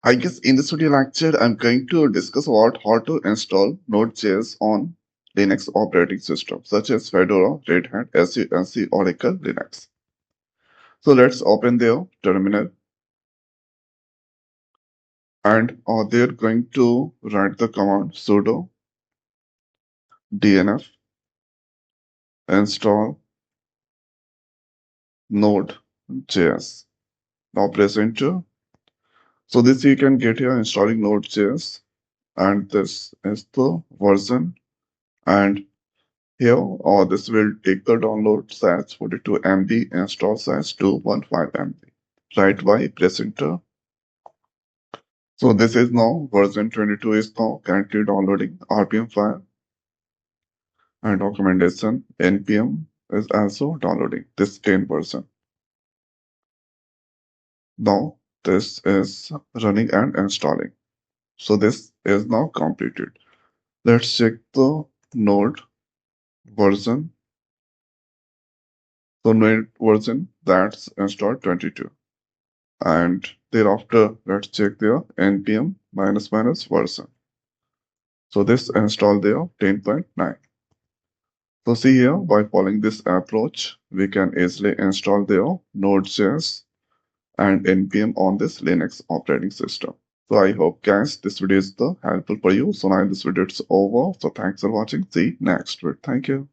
I guess in this video lecture, I'm going to discuss about how to install Node.js on Linux operating systems such as Fedora, Red Hat, SUNC, Oracle, Linux. So let's open their terminal and they're going to write the command sudo dnf install Node.js. Now press enter. So this you can get here installing Node.js, and this is the version, and here, this will take the download size 42 MB, install size 215 MB. Right by press enter. So this is now version 22 is now currently downloading RPM file, and documentation NPM is also downloading this 10 version. Now this is running and installing. So this is now completed. Let's check the node version. So node version that's installed 22. And thereafter, let's check their npm version. So this install there 10.9. So see here, by following this approach, we can easily install their Node.js and npm on this Linux operating system. So I hope guys this video is helpful for you. So now this video is over. So thanks for watching. See you next week. Thank you.